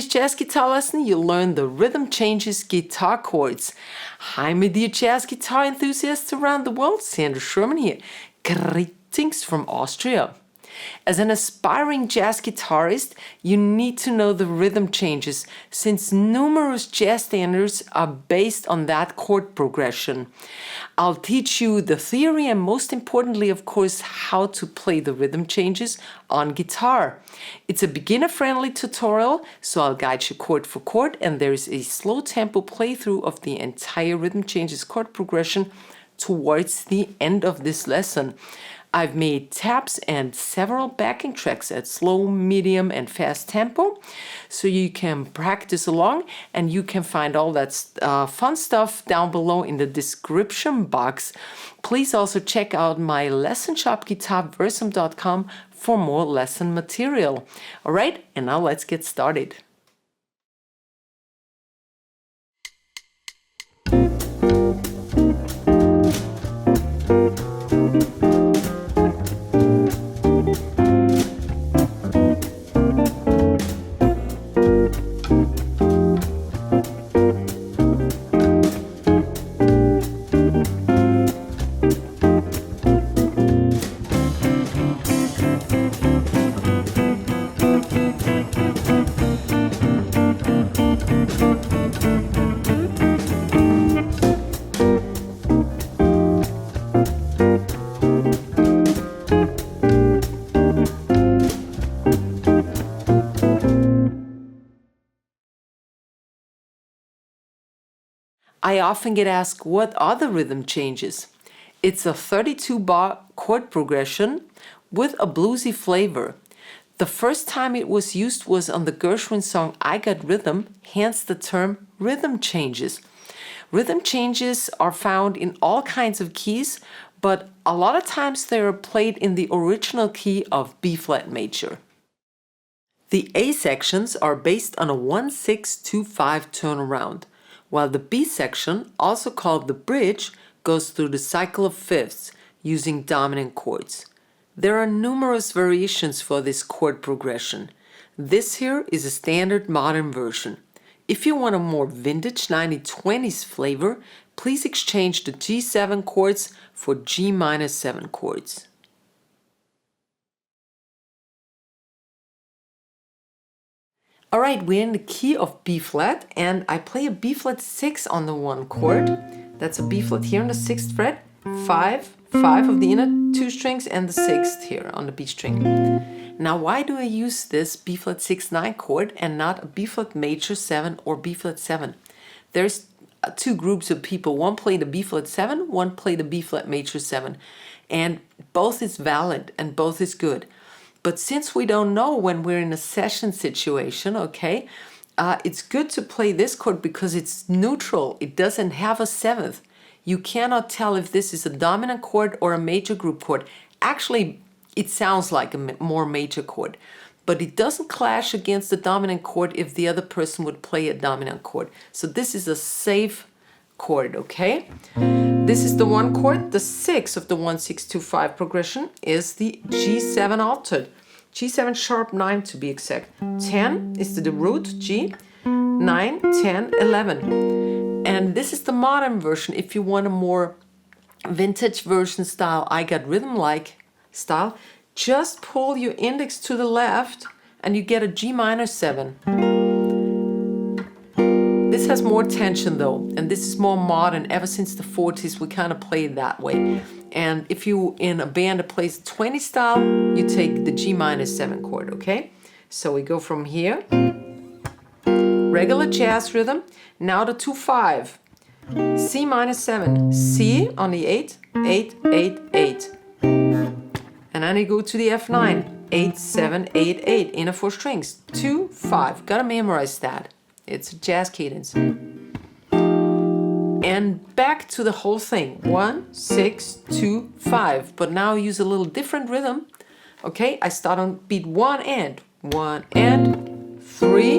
today's jazz guitar lesson, you'll learn the rhythm changes guitar chords. Hi, my dear jazz guitar enthusiasts around the world. Sandra Sherman here. Greetings from Austria. As an aspiring jazz guitarist, you need to know the rhythm changes, since numerous jazz standards are based on that chord progression. I'll teach you the theory and, most importantly, of course, how to play the rhythm changes on guitar. It's a beginner-friendly tutorial, so I'll guide you chord for chord, and there's a slow tempo playthrough of the entire rhythm changes chord progression towards the end of this lesson. I've made tabs and several backing tracks at slow, medium, and fast tempo, so you can practice along, and you can find all that fun stuff down below in the description box. Please also check out my lesson shop, Guitarversum.com, for more lesson material. Alright, and now let's get started. I often get asked, what are the rhythm changes? It's a 32-bar chord progression with a bluesy flavor. The first time it was used was on the Gershwin song I Got Rhythm, hence the term rhythm changes. Rhythm changes are found in all kinds of keys, but a lot of times they are played in the original key of B-flat major. The A sections are based on a 1-6-2-5 turnaround, while the B section, also called the bridge, goes through the cycle of fifths using dominant chords. There are numerous variations for this chord progression. This here is a standard modern version. If you want a more vintage 1920s flavor, please exchange the G7 chords for G-7 chords. Alright, we're in the key of B-flat, and I play a B-flat 6 on the one chord. That's a B-flat here on the 6th fret, 5 of the inner two strings, and the 6th here on the B string. Now, why do I use this B-flat 6-9 chord and not a B-flat major 7 or B-flat 7? There's two groups of people. One play the B-flat 7, one play the B-flat major 7. And both is valid and both is good. But since we don't know when we're in a session situation, okay, it's good to play this chord because it's neutral. It doesn't have a 7th. You cannot tell if this is a dominant chord or a major group chord. Actually, it sounds like a more major chord, but it doesn't clash against the dominant chord if the other person would play a dominant chord. So this is a safe chord, okay? This is the one chord. The 6 of the 1-6-2-5 progression is the G7 altered. G7 sharp 9 to be exact. 10 is the root G, 9, 10, 11. And this is the modern version. If you want a more vintage version style, I Got Rhythm-like style, just pull your index to the left and you get a G-7. This has more tension though, and this is more modern. Ever since the 40s, we kind of play it that way. And if you're in a band that plays 20 style, you take the G-7 chord, okay? So we go from here, regular jazz rhythm, now the 2-5, C-7, C on the 8, 8, 8, 8. And then you go to the F9, 8, 7, 8, 8, inner 4 strings, 2, 5, gotta memorize that. It's a jazz cadence. And back to the whole thing. 1, 6, 2, 5. But now I use a little different rhythm. Okay, I start on beat 1 and 3.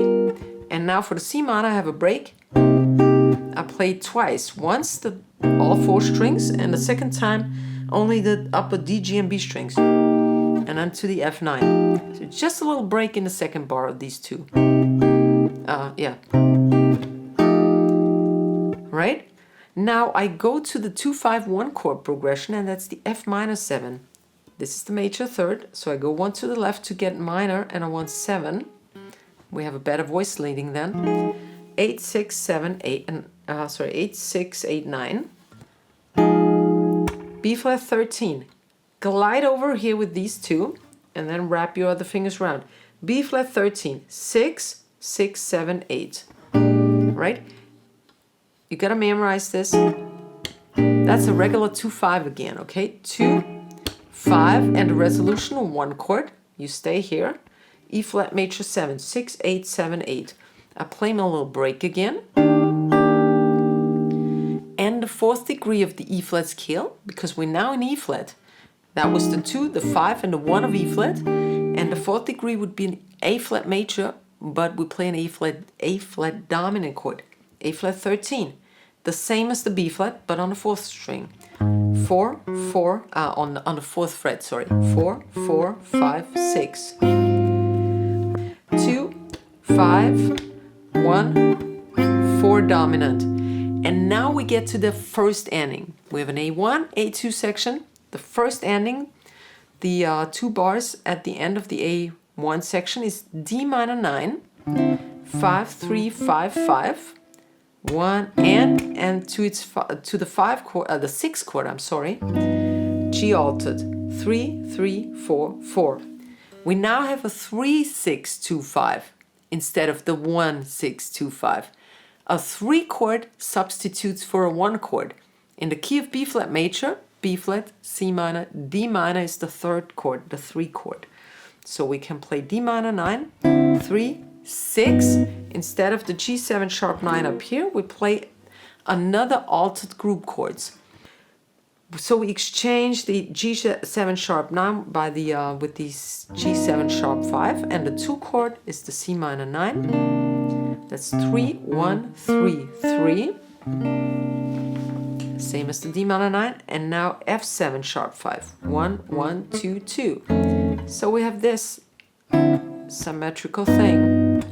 And now for the C minor, I have a break. I play twice. Once all 4 strings, and the second time only the upper D, G, and B strings. And then to the F9. So just a little break in the second bar of these two. Yeah. Right? Now I go to the 2-5-1 chord progression, and that's the F minor 7. This is the major third, so I go 1 to the left to get minor, and I want 7. We have a better voice leading then. 8, 6, 7, 8, and 8, 6, 8, 9. B flat 13. Glide over here with these two, and then wrap your other fingers around. B flat 13, 6, 6, 7, 8. Right? You gotta memorize this. That's a regular 2-5 again, okay? 2, 5, and a resolution 1 chord. You stay here. E flat major 7, 6, 8, 7, 8. I play my little break again. And the 4th degree of the E flat scale, because we're now in E flat. That was the 2, the 5, and the 1 of E flat. And the 4th degree would be an A flat major, but we play an A flat dominant chord. A flat 13. The same as the B flat, but on the 4th string. 4, 4, on the 4th fret, sorry. 4, 4, 5, 6. 2, 5, 1, 4 dominant. And now we get to the first ending. We have an A1, A2 section. The first ending, the 2 bars at the end of the A1 section is D minor 9, 5, 3, 5, 5, 1, and to its to the 5 chord, the 6th chord, I'm sorry, G altered, 3, 3, 4, 4. We now have a 3, 6, 2, 5 instead of the 1, 6, 2, 5. A 3 chord substitutes for a 1 chord. In the key of B flat major, B flat, C minor, D minor is the 3rd chord, the 3 chord. So we can play D minor 9, 3, 6. Instead of the G7 sharp 9 up here, we play another altered group chords. So we exchange the G7 sharp 9 by the with the G7 sharp 5, and the 2 chord is the C minor 9. That's 3, 1, 3, 3. Same as the D minor 9, and now F7 sharp 5, 1, 1, 2, 2. So we have this symmetrical thing.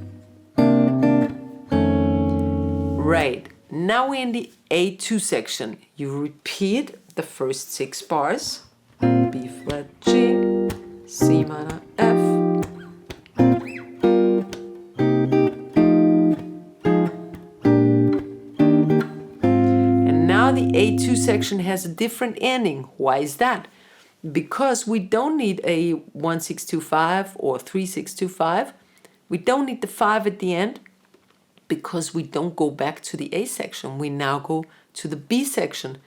Right, now we're in the A2 section. You repeat the first 6 bars. B flat G, C minor F. The A2 section has a different ending. Why is that? Because we don't need a 1-6-2-5 or 3-6-2-5. We don't need the 5 at the end because we don't go back to the A section. We now go to the B section,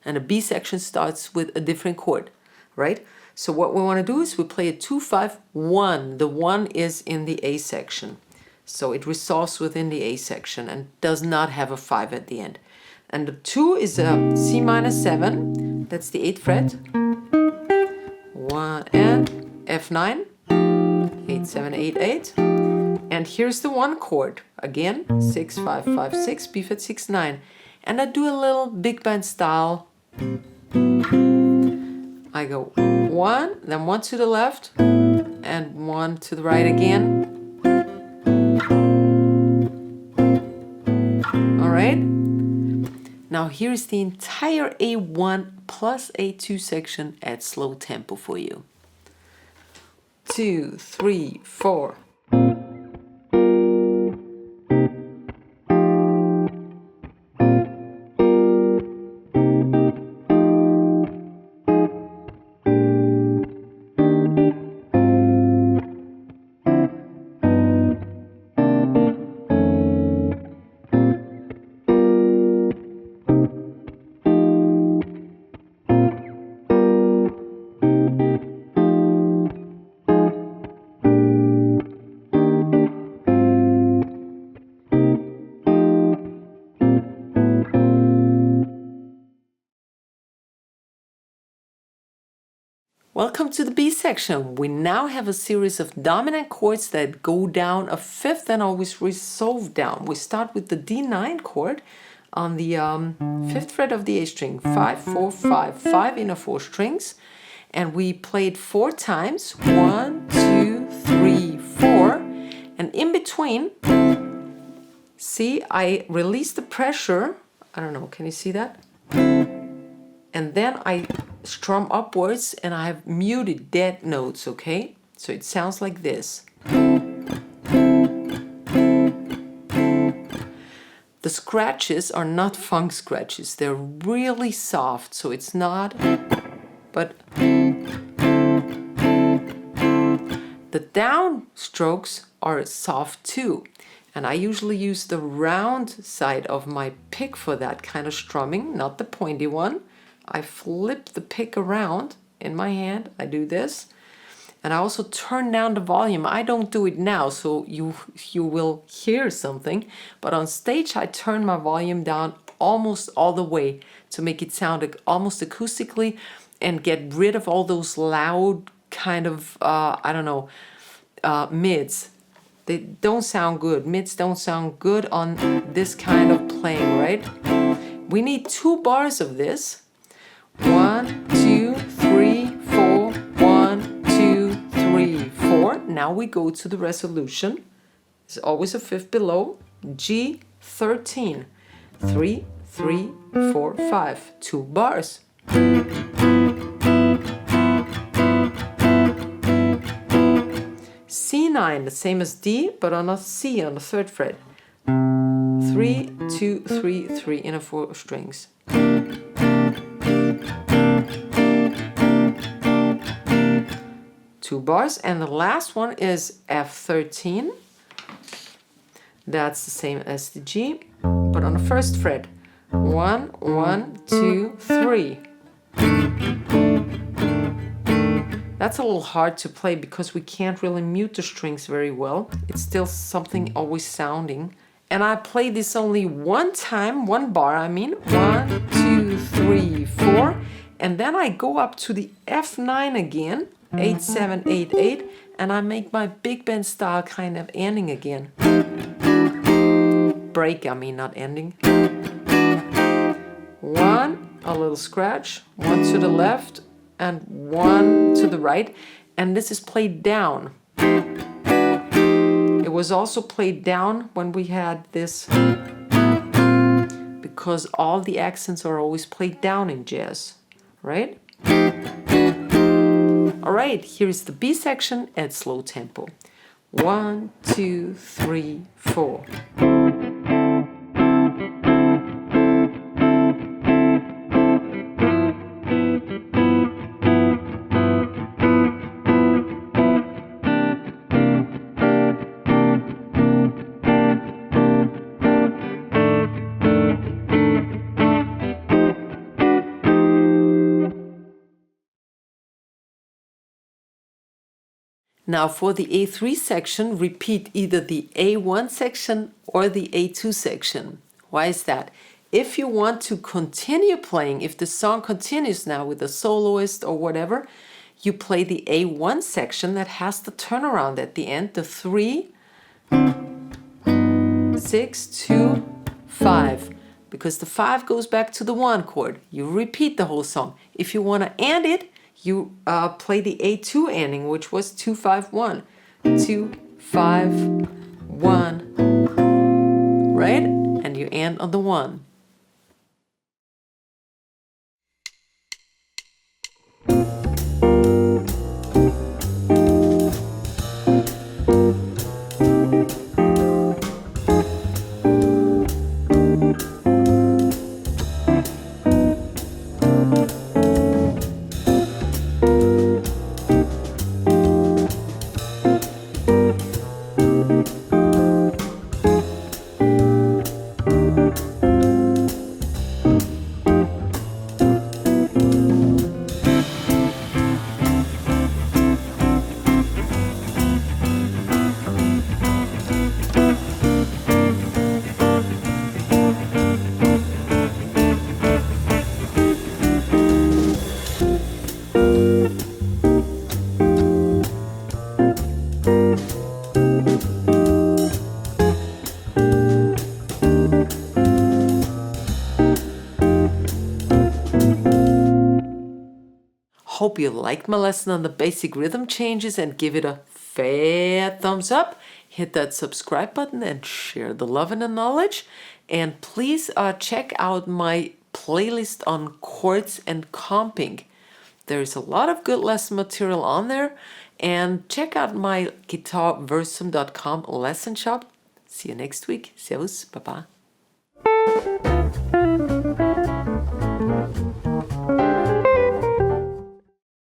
and the B section starts with a different chord, right? So what we want to do is we play a 2-5-1. The 1 is in the A section. So it resolves within the A section and does not have a 5 at the end. And the 2 is a C minor 7, that's the 8th fret. 1 and F9, 8, 7, 8, 8. And here's the 1 chord, again, 6, 5, 5, 6, B flat 6, 9. And I do a little big band style. I go 1, then 1 to the left, and 1 to the right again. All right. Now here's the entire A1 plus A2 section at slow tempo for you. 2, 3, 4. Welcome to the B section. We now have a series of dominant chords that go down a 5th and always resolve down. We start with the D9 chord on the 5th fret of the A string, 5, 4, 5, 5 inner 4 strings, and we play it 4 times, 1, 2, 3, 4, and in between See, I release the pressure. I don't know, can you see that? And then I strum upwards and I have muted dead notes, okay? So it sounds like this. The scratches are not funk scratches. They're really soft, so it's not, but the down strokes are soft too. And I usually use the round side of my pick for that kind of strumming, not the pointy one. I flip the pick around in my hand. I do this. And I also turn down the volume. I don't do it now, so you will hear something. But on stage, I turn my volume down almost all the way to make it sound almost acoustically and get rid of all those loud kind of, I don't know, mids. They don't sound good. Mids don't sound good on this kind of playing, right? We need 2 bars of this. 1, 2, 3, 4. 1, 2, 3, 4. Now we go to the resolution. It's always a fifth below. G13. 3, 3, 4, 5. 2 bars. C9, the same as D, but on a C on the 3rd fret. 3, 2, 3, 3 in a 4 strings. Two bars, and the last one is F13. That's the same as the G, but on the 1st fret. 1, 1, 2, 3. That's a little hard to play because we can't really mute the strings very well. It's still something always sounding. And I play this only one time, 1 bar, I mean. 1, 2, 3, 4. And then I go up to the F9 again, 8, 7, 8, 8, and I make my big band style kind of ending again. Break, I mean, not ending. 1, a little scratch, 1 to the left, and 1 to the right, and this is played down. It was also played down when we had this, because all the accents are always played down in jazz, right? All right, here's the B section at slow tempo. 1, 2, 3, 4. Now for the A3 section, repeat either the A1 section or the A2 section. Why is that? If you want to continue playing, if the song continues now with a soloist or whatever, you play the A1 section that has the turnaround at the end, the 3, 6, 2, 5. Because the 5 goes back to the 1 chord. You repeat the whole song. If you want to end it, you play the A2 ending, which was 2, 5, 1. 2, 5, 1. Right? And you end on the 1. Hope you liked my lesson on the basic rhythm changes and give it a fair thumbs up. hit that subscribe button and share the love and the knowledge. And please check out my playlist on chords and comping. There's a lot of good lesson material on there. And check out my guitarversum.com lesson shop. See you next week. Servus, baba.